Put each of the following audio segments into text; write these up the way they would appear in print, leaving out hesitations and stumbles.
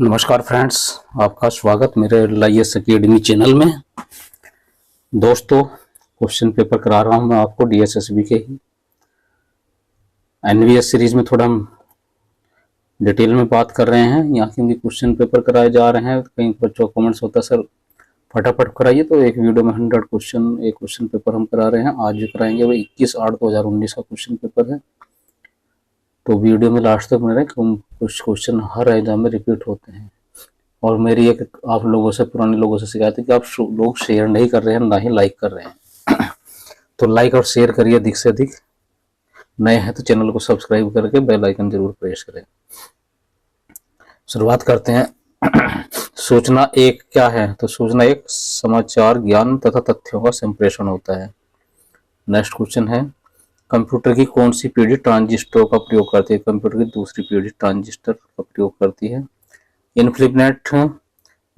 नमस्कार फ्रेंड्स, आपका स्वागत मेरे LIS अकेडमी चैनल में। दोस्तों, क्वेश्चन पेपर करा रहा हूं मैं आपको DSSB के ही NVS सीरीज में। थोड़ा हम डिटेल में बात कर रहे हैं यहाँ, क्योंकि क्वेश्चन पेपर कराए जा रहे हैं। कई बच्चों का कमेंट्स होता है सर फटाफट कराइए, तो एक वीडियो में 100 क्वेश्चन एक क्वेश्चन पेपर हम करा रहे हैं। आज जो कराएंगे वो 21/8/2019 का क्वेश्चन पेपर है। तो वीडियो में लास्ट तक बने रहे, कुछ क्वेश्चन हर एग्जाम में रिपीट होते हैं। और मेरी एक आप लोगों से, पुराने लोगों से शिकायत है कि आप लोग शेयर नहीं कर रहे हैं, ना ही लाइक कर रहे हैं। तो लाइक और शेयर करिए अधिक से अधिक। नए हैं तो चैनल को सब्सक्राइब करके बेल आइकन जरूर प्रेस करें। शुरुआत करते हैं। सूचना एक क्या है? तो सूचना एक समाचार, ज्ञान तथा तथ्यों का संप्रेषण होता है। नेक्स्ट क्वेश्चन है, कंप्यूटर की कौन सी पीढ़ी ट्रांजिस्टर का प्रयोग करती है? कंप्यूटर की दूसरी पीढ़ी ट्रांजिस्टर का प्रयोग करती है। इनफ्लिपनेट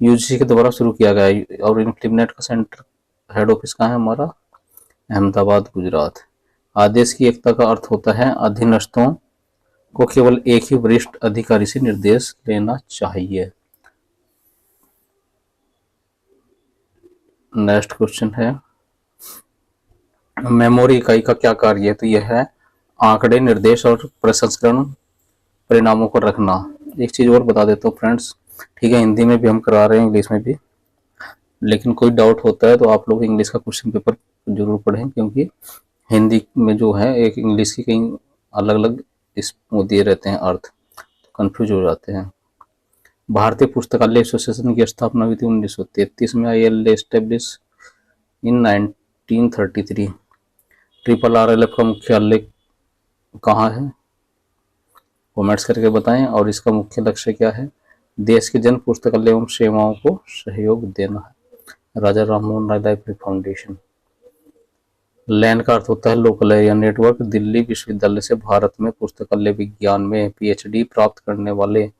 UGC के द्वारा शुरू किया गया है, और इनफ्लिपनेट का सेंटर हेड ऑफिस कहाँ है हमारा? अहमदाबाद, गुजरात। आदेश की एकता का अर्थ होता है अधीनस्थों को केवल एक ही वरिष्ठ अधिकारी से निर्देश लेना चाहिए। नेक्स्ट क्वेश्चन है, मेमोरी इकाई का क्या कार्य है? तो यह है आंकड़े, निर्देश और प्रसंस्करण परिणामों को रखना। एक चीज और बता देता हूँ फ्रेंड्स, ठीक है, हिंदी में भी हम करा रहे हैं, इंग्लिश में भी, लेकिन कोई डाउट होता है तो आप लोग इंग्लिश का क्वेश्चन पेपर जरूर पढ़ें, क्योंकि हिंदी में जो है एक इंग्लिश की कई अलग अलग इस वो दिए रहते हैं अर्थ, तो कंफ्यूज हो जाते हैं। भारतीय पुस्तकालय एसोसिएशन की स्थापना हुई थी 1933 में। ILA establish in 1933। RRLF का मुख्यालय कहाँ है? कमेंट्स करके बताएं। और इसका मुख्य लक्ष्य क्या है? देश के जन पुस्तकालय एवं सेवाओं को सहयोग देना है। Raja Rammohan Roy library foundation. लैन का अर्थ होता है लोकल एरिया नेटवर्क। दिल्ली विश्वविद्यालय से भारत में पुस्तकालय विज्ञान में PhD प्राप्त करने वाले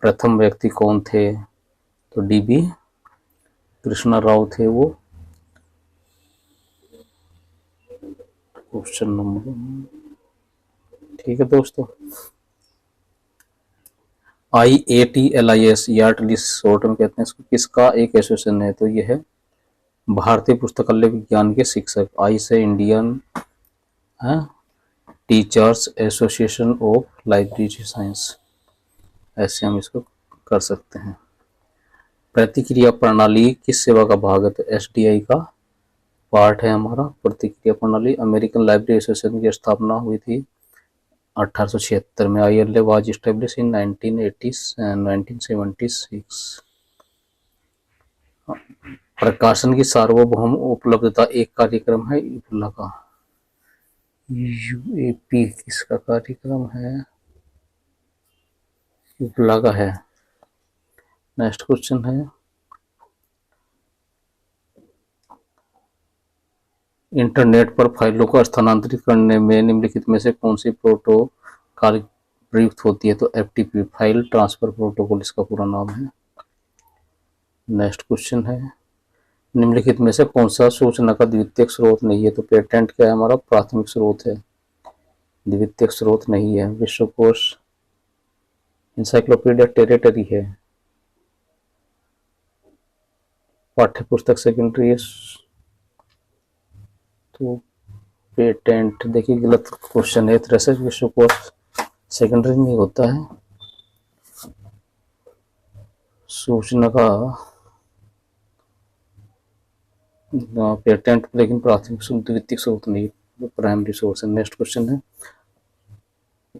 प्रथम व्यक्ति कौन थे? तो DB कृष्णा राव थे वो। क्वेश्चन नंबर, ठीक है दोस्तों। IATLIS, यार्टलिस शॉर्ट में कहते हैं इसको, किसका एक एसोसिएशन है? तो यह है भारतीय पुस्तकालय विज्ञान के शिक्षक। आई से Indian teachers association of library science, ऐसे हम इसको कर सकते हैं। प्रतिक्रिया प्रणाली किस सेवा का भाग है? तो SDI का पार्ट है हमारा प्रतिक्रिया प्रणाली। अमेरिकन लाइब्रेरी एसोसिएशन की स्थापना हुई थी 1876 में। ILA was establish in 1976। प्रकाशन की सार्वभौम उपलब्धता एक कार्यक्रम है UPLA का। UAP किसका कार्यक्रम है? UPLA का है। नेक्स्ट क्वेश्चन है, इंटरनेट पर फाइलों को स्थानांतरित करने में निम्नलिखित में से कौन सी प्रोटोकॉल प्रयुक्त होती है? तो FTP, फाइल ट्रांसफर प्रोटोकॉल इसका पूरा नाम है। नेक्स्ट क्वेश्चन है, निम्नलिखित में से कौन सा सूचना का द्वितीयक स्रोत नहीं है? तो पेटेंट क्या है हमारा? प्राथमिक स्रोत है, द्वितीयक स्रोत नहीं है। विश्वकोश, इंसाइक्लोपीडिया टेरिटरी है। पाठ्य पुस्तक सेकेंडरी है, तो पेटेंट, देखिए गलत क्वेश्चन है एक तरह से। विश्वकोश सेकेंडरी नहीं होता है। सूचना का पेटेंट, लेकिन प्राथमिक द्वितीयक स्रोत नहीं, प्राइमरी सोर्स है। नेक्स्ट क्वेश्चन है,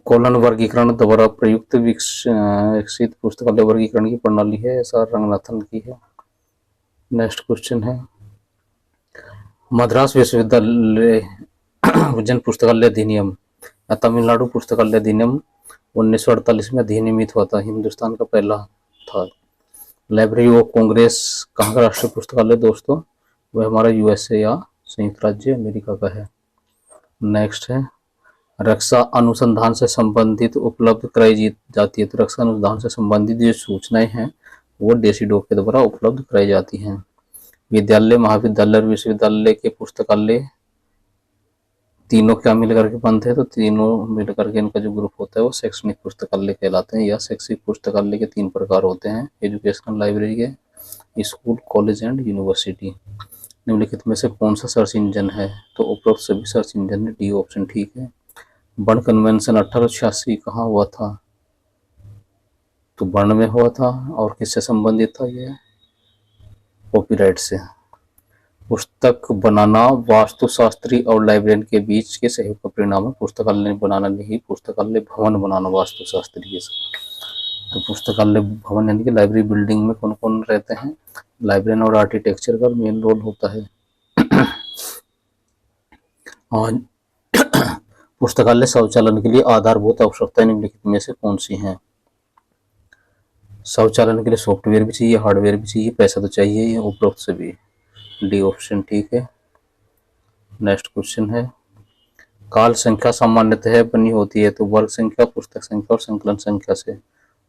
कॉलन वर्गीकरण द्वारा प्रयुक्त विकसित पुस्तकालय वर्गीकरण की प्रणाली है। SR रंगनाथन की है। नेक्स्ट क्वेश्चन है, मद्रास विश्वविद्यालय जन पुस्तकालय अधिनियम या तमिलनाडु पुस्तकालय अधिनियम 1948 में अधिनियमित हुआ था, हिंदुस्तान का पहला था। लाइब्रेरी ऑफ कांग्रेस कहाँ का राष्ट्रीय पुस्तकालय दोस्तों? वह हमारा USA या संयुक्त राज्य अमेरिका का है। नेक्स्ट है, रक्षा अनुसंधान से संबंधित उपलब्ध कराई जाती है। तो रक्षा अनुसंधान से संबंधित जो सूचनाएं हैं वो DCDO के द्वारा उपलब्ध कराई जाती हैं। विद्यालय, महाविद्यालय और विश्वविद्यालय के पुस्तकालय तीनों क्या मिल करके बनते हैं, तो तीनों मिल करके इनका जो ग्रुप होता है वो शैक्षणिक पुस्तकालय कहलाते हैं, या शैक्षिक पुस्तकालय के 3 प्रकार होते हैं: एजुकेशनल लाइब्रेरी के, स्कूल, कॉलेज एंड यूनिवर्सिटी। निम्नलिखित में से कौन सा सर्च इंजन है? तो उपरोक्त सभी सर्च इंजन में डी ऑप्शन ठीक है। बर्न कन्वेंशन 1886 कहाँ हुआ था? तो बर्न में हुआ था। और किससे संबंधित था? ये कॉपीराइट से। पुस्तक बनाना वास्तुशास्त्री और लाइब्रेरियन के बीच के सहयोग का परिणाम है। पुस्तकालय बनाना नहीं, पुस्तकालय भवन बनाना वास्तुशास्त्री के साथ। तो पुस्तकालय भवन यानी कि लाइब्रेरी बिल्डिंग में कौन कौन रहते हैं? लाइब्रेरियन और आर्किटेक्चर का मेन रोल होता है। और पुस्तकालय शौचालन के लिए आधारभूत आवश्यकताएं निम्नलिखित में से कौन सी हैं? शौचालन के लिए सॉफ्टवेयर भी चाहिए, हार्डवेयर भी चाहिए, पैसा तो चाहिए ही, उपरोक्त से भी। डी ऑप्शन ठीक है। नेक्स्ट क्वेश्चन है, काल संख्या सामान्यतः बनी होती है तो वर्ग संख्या, पुस्तक संख्या और संकलन संख्या से।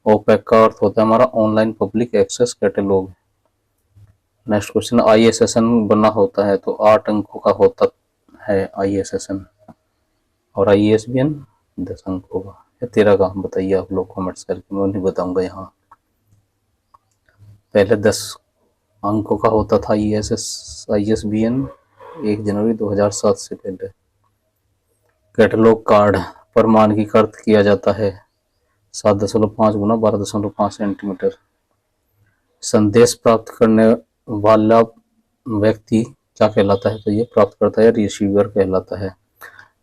ओपैक का अर्थ होता है हमारा online public access catalogue. Next question, ISSN बना होता है तो 8 अंकों का होता है ISSN, और ISBN 10 अंकों का या 13 का, बताइए आप लोग कमेंट्स करके, मैं नहीं बताऊंगा यहाँ। पहले 10 अंकों का होता था ISBN 1 जनवरी 2007 से पहले। कैटलॉग कार्ड पर मानकीकृत किया जाता है 7.5 गुना 12.5 सेंटीमीटर। संदेश प्राप्त करने वाला व्यक्ति क्या कहलाता है? तो ये प्राप्तकर्ता या रिसीवर कहलाता है।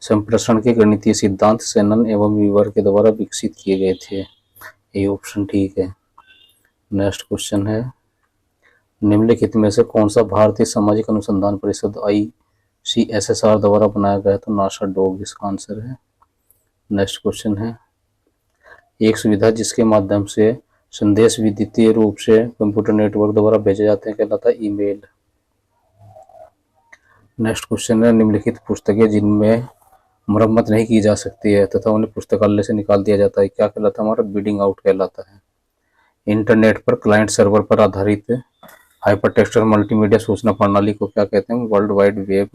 संप्रेषण के गणितीय सिद्धांत शेनन एवं वीवर के द्वारा विकसित किए गए थे। ये ऑप्शन ठीक है। नेक्स्ट क्वेश्चन है, निम्नलिखित में से कौन सा भारतीय सामाजिक अनुसंधान परिषद ICSSR द्वारा बनाया गया? तो नासा डॉग इसका आंसर है। नेक्स्ट क्वेश्चन है, एक सुविधा जिसके माध्यम से संदेश विद्युतीय रूप से कंप्यूटर नेटवर्क द्वारा भेजे जाते हैं कहलाता है ईमेल। नेक्स्ट क्वेश्चन है, निम्नलिखित पुस्तकें जिनमें मरम्मत नहीं की जा सकती है तथा उन्हें पुस्तकालय से निकाल दिया जाता है क्या कहलाता है? हमारा बीडिंग आउट कहलाता है। इंटरनेट पर क्लाइंट सर्वर पर आधारित हाइपरटेक्स्ट और मल्टीमीडिया सूचना प्रणाली को क्या कहते हैं? वर्ल्ड वाइड वेब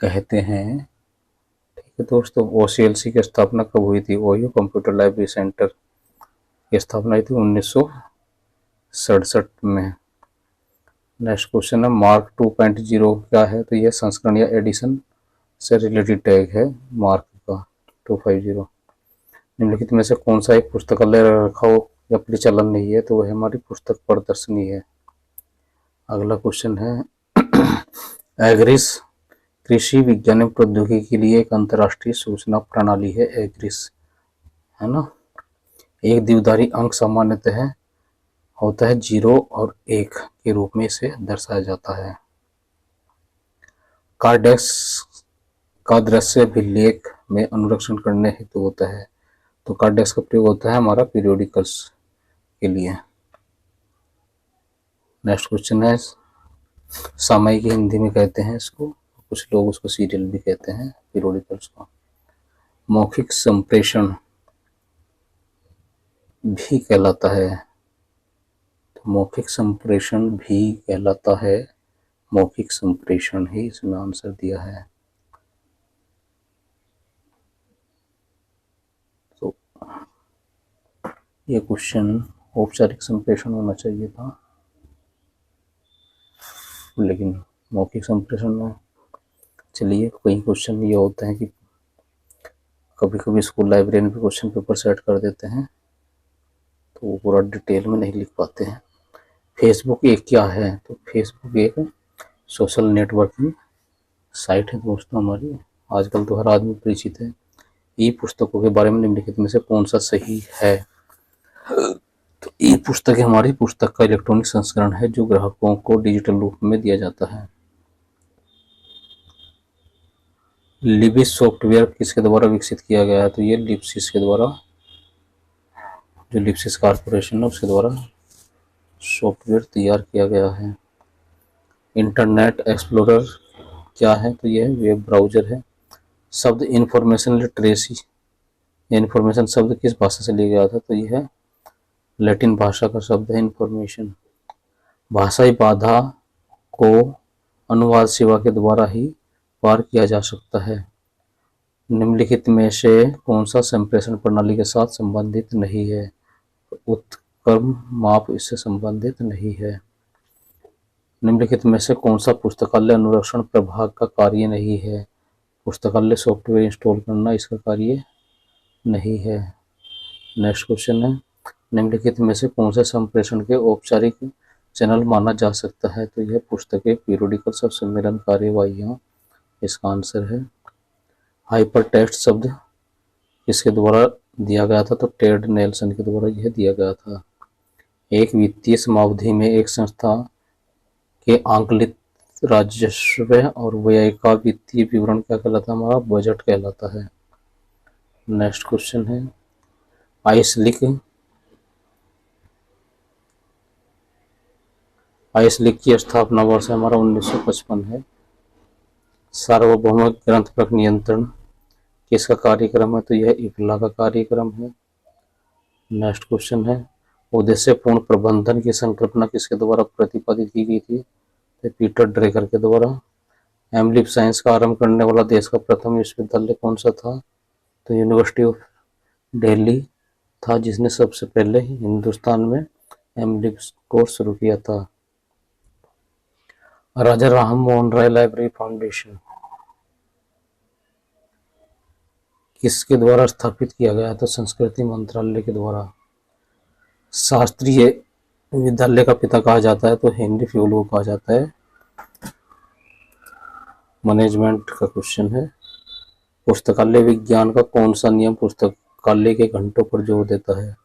कहते हैं। ठीक है दोस्तों, OCLC की स्थापना कब हुई थी? ओहियो कंप्यूटर लाइब्रेरी सेंटर की स्थापना हुई थी 1967 में। नेक्स्ट क्वेश्चन है, मार्क 2.0 क्या है? तो यह संस्करण या एडिशन से रिलेटेड टैग है मार्क का 250। निम्नलिखित में से कौन सा एक पुस्तकालय रखाव या परिचालन नहीं है? तो वह हमारी पुस्तक प्रदर्शनी है। अगला क्वेश्चन है, एग्रिस कृषि विज्ञान एवं प्रौद्योगिकी के लिए एक अंतर्राष्ट्रीय सूचना प्रणाली है। एग्रिस है ना। एक द्विआधारी अंक सामान्यतः होता है 0 और 1 के रूप में इसे दर्शाया जाता है। कार्डेक्स का दृश्य अभिलेख में अनुरक्षण करने हेतु होता है तो कार्डेक्स का प्रयोग होता है हमारा पीरियोडिकल्स के लिए। नेक्स्ट क्वेश्चन है, सामयिक हिंदी में कहते हैं इसको, कुछ लोग उसको सीरियल भी कहते हैं पीरियोडिकल्स को। मौखिक संप्रेषण भी कहलाता है, तो मौखिक संप्रेषण भी कहलाता है, मौखिक संप्रेषण ही इसमें आंसर दिया है। तो ये क्वेश्चन औपचारिक संप्रेषण होना चाहिए था, लेकिन मौखिक संप्रेषण में चलिए कई क्वेश्चन ये होते हैं कि कभी कभी स्कूल लाइब्रेरी में क्वेश्चन पेपर सेट कर देते हैं तो वो पूरा डिटेल में नहीं लिख पाते हैं। फेसबुक एक क्या है? तो फेसबुक एक सोशल नेटवर्किंग साइट है दोस्तों हमारी, आजकल तो हर आदमी परिचित है। ई पुस्तकों के बारे में निम्नलिखित में से कौन सा सही है? तो ई पुस्तक हमारी पुस्तक का इलेक्ट्रॉनिक संस्करण है जो ग्राहकों को डिजिटल रूप में दिया जाता है। लिबिस सॉफ्टवेयर किसके द्वारा विकसित किया गया है? तो ये लिप्सिस के द्वारा, जो लिप्सिस कॉर्पोरेशन है उसके द्वारा सॉफ्टवेयर तैयार किया गया है। इंटरनेट एक्सप्लोरर क्या है? तो यह वेब ब्राउजर है। शब्द इंफॉर्मेशन लिटरेसी, इंफॉर्मेशन शब्द किस भाषा से लिया गया था? तो यह है लैटिन भाषा का शब्द है इंफॉर्मेशन। भाषाई बाधा को अनुवाद सेवा के द्वारा ही पार किया जा सकता है। निम्नलिखित में से कौन सा संप्रेषण प्रणाली के साथ संबंधित नहीं है? उत्क्रम माप इससे संबंधित नहीं है। निम्नलिखित में से कौन सा पुस्तकालय अनुरक्षण प्रभाग का कार्य नहीं है? पुस्तकालय सॉफ्टवेयर इंस्टॉल करना इसका कार्य नहीं है। नेक्स्ट क्वेश्चन है, निम्नलिखित में से कौन से संप्रेषण के औपचारिक चैनल माना जा सकता है? तो यह पुस्तकें, पीरियोडिकल्स और सम्मेलन कार्यवाहियाँ इसका आंसर है। हाइपर टेक्स्ट शब्द किसके द्वारा दिया गया था? तो टेड नेल्सन के द्वारा यह दिया गया था। एक वित्तीय समावधि में एक संस्था के आंकलित राजस्व और व्यय का वित्तीय विवरण क्या कहलाता है? हमारा बजट कहलाता है। नेक्स्ट क्वेश्चन है, आइसलिक की स्थापना वर्ष हमारा 1955 है। सार्वभौमिक ग्रंथपरक नियंत्रण किसका कार्यक्रम है? तो यह इफला का कार्यक्रम है। नेक्स्ट क्वेश्चन है, उद्देश्यपूर्ण प्रबंधन की संकल्पना किसके द्वारा प्रतिपादित की गई थी? तो पीटर ड्रेकर के द्वारा। एमलिप साइंस का आरंभ करने वाला देश का प्रथम विश्वविद्यालय कौन सा था? तो यूनिवर्सिटी ऑफ दिल्ली था, जिसने सबसे पहले हिंदुस्तान में एमलिप कोर्स शुरू किया था। राजा राम मोहन राय लाइब्रेरी फाउंडेशन किसके द्वारा स्थापित किया गया? तो संस्कृति मंत्रालय के द्वारा। शास्त्रीय विद्यालय का पिता कहा जाता है? तो हेनरी फ्यूल को कहा जाता है। मैनेजमेंट का क्वेश्चन है, पुस्तकालय विज्ञान का कौन सा नियम पुस्तकालय के घंटों पर जोर देता है?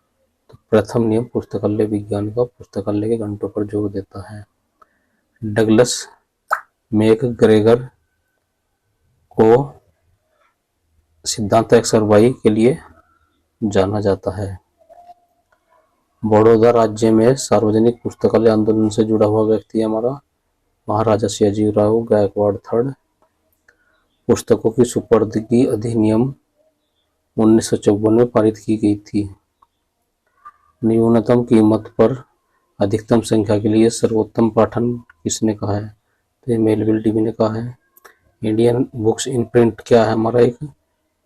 तो प्रथम नियम पुस्तकालय विज्ञान का पुस्तकालय के घंटों पर जोर देता है। डगलस मैकग्रेगर को सिद्धांत एक्स और वाई के लिए जाना जाता है। बड़ौदा राज्य में सार्वजनिक पुस्तकालय आंदोलन से जुड़ा हुआ व्यक्ति है हमारा महाराजा सयाजीराव गायकवाड़ थर्ड। पुस्तकों की सुपुर्दगी अधिनियम 1954 में पारित की गई थी। न्यूनतम कीमत पर अधिकतम संख्या के लिए सर्वोत्तम पाठन किसने कहा है? तो ये मेलविल डीवी ने कहा है। इंडियन बुक्स इन प्रिंट क्या है? हमारा एक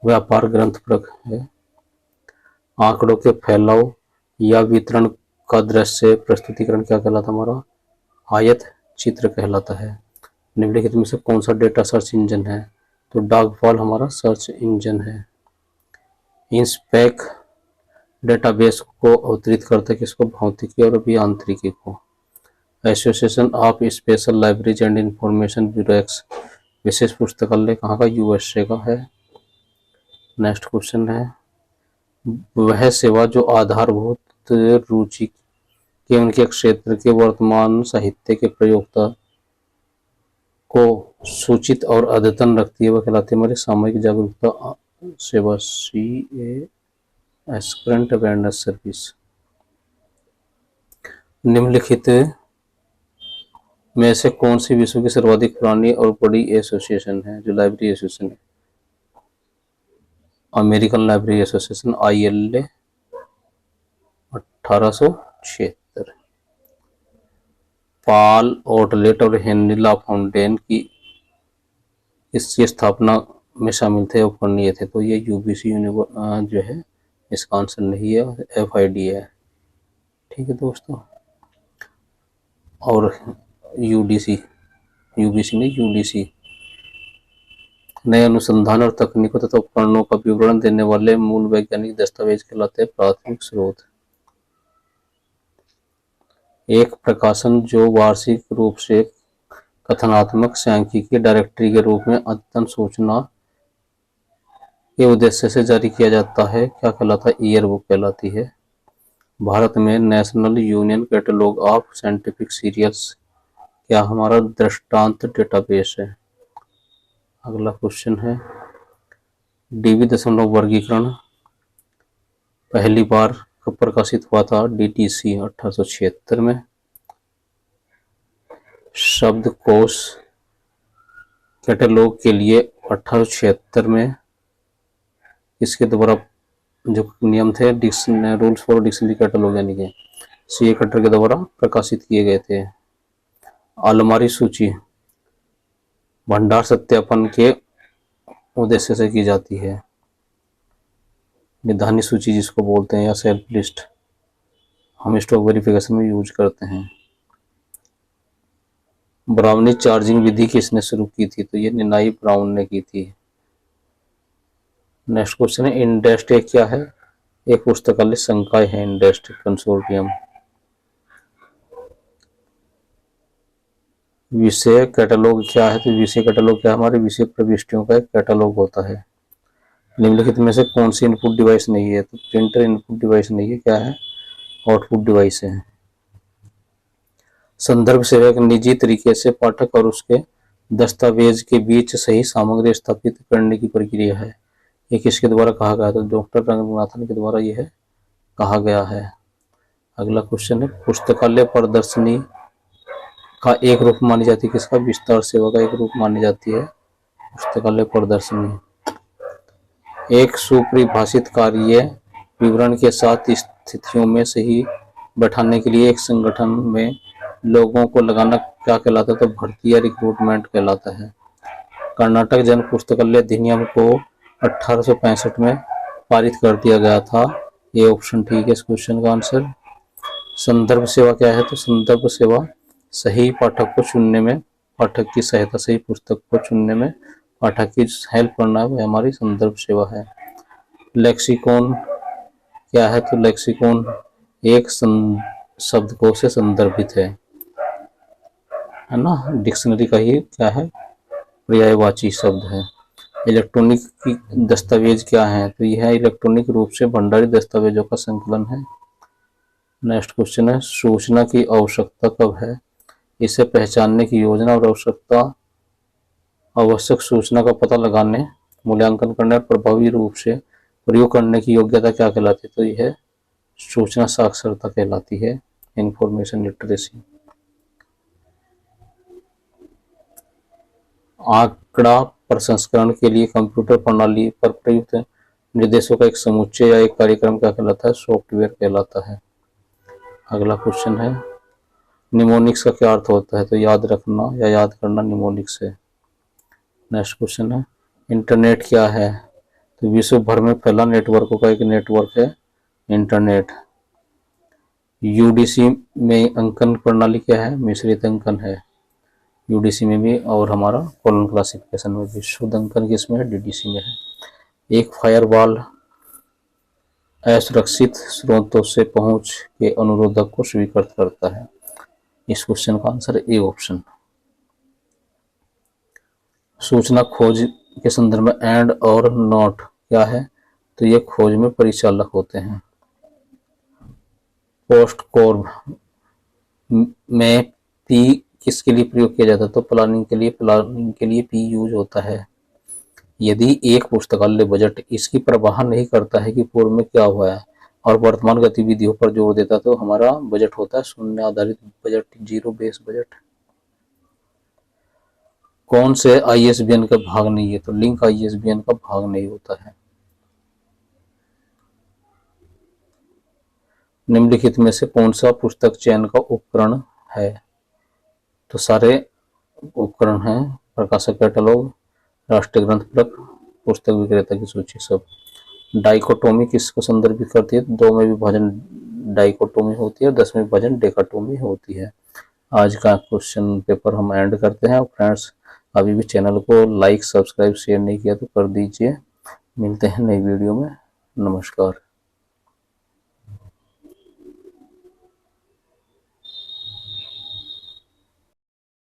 व्यापार ग्रंथपरक है। आंकड़ों के फैलाव या वितरण का दृश्य प्रस्तुतिकरण क्या कहलाता है? हमारा आयत चित्र कहलाता है। निम्नलिखित में से कौन सा डेटा सर्च इंजन है? तो डॉगफॉल हमारा सर्च इंजन है। इंस्पेक डेटाबेस को अवतरित करता है किसको? भौतिकी और अभियांत्रिकी को। Association of special libraries and information bureaux विशेष पुस्तकालय कहाँ का? यूएसए का है। नेक्स्ट क्वेश्चन है, वह सेवा जो आधारभूत रुचि के उनके क्षेत्र के वर्तमान साहित्य के प्रयोक्ता को सूचित और अद्यतन रखती है, वह कहलाती है हमारी सामयिक जागरूकता सेवा, CAS करंट अवेयरनेस सर्विस। निम्नलिखित में से कौन सी विश्व की सर्वाधिक पुरानी और बड़ी एसोसिएशन है जो लाइब्रेरी एसोसिएशन है? American library association ILA 1876। Paul Otlet और हेनरी ला फाउंटेन की इसकी स्थापना में शामिल थे, उपकरणीय थे। तो ये UBC जो है इसका आंसर नहीं है, FID है। ठीक है दोस्तों, और UBC नहीं UDC नए अनुसंधान और तकनीकों तथा उपकरणों का विवरण देने वाले मूल वैज्ञानिक दस्तावेज कहलाते हैं प्राथमिक स्रोत। एक प्रकाशन जो वार्षिक रूप से कथनात्मक सांख्यिकी डायरेक्टरी के रूप में अद्यतन सूचना के उद्देश्य से जारी किया जाता है क्या कहलाता है? ईयर बुक कहलाती है। भारत में national union catalogue of scientific serials क्या हमारा दृष्टांत डेटाबेस है। अगला क्वेश्चन है, डीवी दशमलव वर्गीकरण पहली बार कब प्रकाशित हुआ था? DTC 1876 में। शब्दकोश कैटलॉग के लिए 1876 में इसके द्वारा जो नियम थे रूल्स फॉर डिक्शनरी कैटलॉग यानी कि CA कटर के द्वारा प्रकाशित किए गए थे। अलमारी सूची भंडार सत्यापन के उद्देश्य से की जाती है। निधानी सूची जिसको बोलते हैं या सेल्फ लिस्ट हम स्टॉक वेरिफिकेशन में यूज करते हैं। ब्राउनी चार्जिंग विधि किसने शुरू की थी? तो ये निनाई ब्राउन ने की थी। नेक्स्ट क्वेश्चन है इंडेस्ट क्या है? एक पुस्तकालय संकाय है इंडेस्ट कंसोर्टियम। विषय कैटलॉग क्या है? तो विषय कैटलॉग क्या है? हमारे विषय प्रविष्टियों का एक कैटलॉग होता है। निम्नलिखित में से कौन सी इनपुट डिवाइस नहीं है? तो प्रिंटर इनपुट डिवाइस नहीं है, क्या है? आउटपुट डिवाइस है। संदर्भ सेवा एक निजी तरीके से पाठक और उसके दस्तावेज के बीच सही सामग्री स्थापित करने की प्रक्रिया है। ये किसके द्वारा कहा गया? तो डॉक्टर रंगनाथन के द्वारा यह कहा गया है। अगला क्वेश्चन है पुस्तकालय प्रदर्शनी का एक रूप मानी जाती है किसका? विस्तार सेवा का एक रूप मानी जाती है पुस्तकालय प्रदर्शनी। एक सुपरिभाषित कार्य विवरण के साथ स्थितियों में सही बैठाने के लिए एक संगठन में लोगों को लगाना क्या कहलाता है? तो भर्ती या रिक्रूटमेंट कहलाता है। कर्नाटक जन पुस्तकालय अधिनियम को 1865 में पारित कर दिया गया था। ये ऑप्शन ठीक है इस क्वेश्चन का आंसर। संदर्भ सेवा क्या है? तो संदर्भ सेवा सही पाठक को चुनने में, पाठक की सहायता, सही पुस्तक को चुनने में पाठक की हेल्प करना है, वह हमारी संदर्भ सेवा है। लेक्सिकॉन क्या है? तो लेक्सिकॉन एक शब्दकोश से संदर्भित है ना, डिक्शनरी का ही क्या है? पर्यायवाची शब्द है। इलेक्ट्रॉनिक की दस्तावेज क्या है? तो यह इलेक्ट्रॉनिक रूप से भंडारित दस्तावेजों का संकलन है। नेक्स्ट क्वेश्चन है सूचना की आवश्यकता कब है? इसे पहचानने की योजना और आवश्यकता आवश्यक सूचना का पता लगाने, मूल्यांकन करने और प्रभावी रूप से प्रयोग करने की योग्यता क्या कहलाती है? तो यह सूचना साक्षरता कहलाती है, इंफॉर्मेशन लिटरेसी। आंकड़ा प्रसंस्करण के लिए कंप्यूटर प्रणाली पर प्रयुक्त निर्देशों का एक समुच्चय या एक कार्यक्रम क्या कहलाता है? सॉफ्टवेयर कहलाता है। अगला क्वेश्चन है निमोनिक्स का क्या अर्थ होता है? तो याद रखना या याद करना निमोनिक्स है। नेक्स्ट क्वेश्चन है इंटरनेट क्या है? तो विश्व भर में फैला नेटवर्कों का एक नेटवर्क है इंटरनेट। यूडीसी में अंकन प्रणाली क्या है? मिश्रित अंकन है यूडीसी में भी, और हमारा कॉलम क्लासिफिकेशन में भी। शुद्ध अंकन किसमें है? डीडीसी में है। एक फायरवॉल असुरक्षित स्रोतों से पहुंच के अनुरोधक को स्वीकृत करता है। इस क्वेश्चन का आंसर ए ऑप्शन। सूचना खोज के संदर्भ में एंड और नॉट क्या है? तो ये खोज में परिचालक होते हैं। पोस्ट कॉर्ब में पी किसके लिए प्रयोग किया जाता है? तो प्लानिंग के लिए पी यूज होता है। यदि एक पुस्तकालय बजट इसकी परवाह नहीं करता है कि पूर्व में क्या हुआ है और वर्तमान गतिविधियों पर जोर देता है, तो हमारा बजट होता है शून्य आधारित बजट, जीरो बेस बजट। कौन से आईएसबीएन का भाग नहीं है? तो लिंक आईएसबीएन का भाग नहीं होता है। निम्नलिखित में से कौन सा पुस्तक चयन का उपकरण है? तो सारे उपकरण हैं प्रकाशक कैटलॉग, राष्ट्रीय ग्रंथ फलक, पुस्तक विक्रेता की सूची, सब। डाइकोटोमी किसको संदर्भित करती है? 2 में विभाजन डाइकोटोमी होती है, 10 में विभाजन डेकाटोमी होती है। आज का क्वेश्चन पेपर हम एंड करते हैं। फ्रेंड्स अभी भी चैनल को लाइक, सब्सक्राइब, शेयर नहीं किया तो कर दीजिए। मिलते हैं नई वीडियो में। नमस्कार।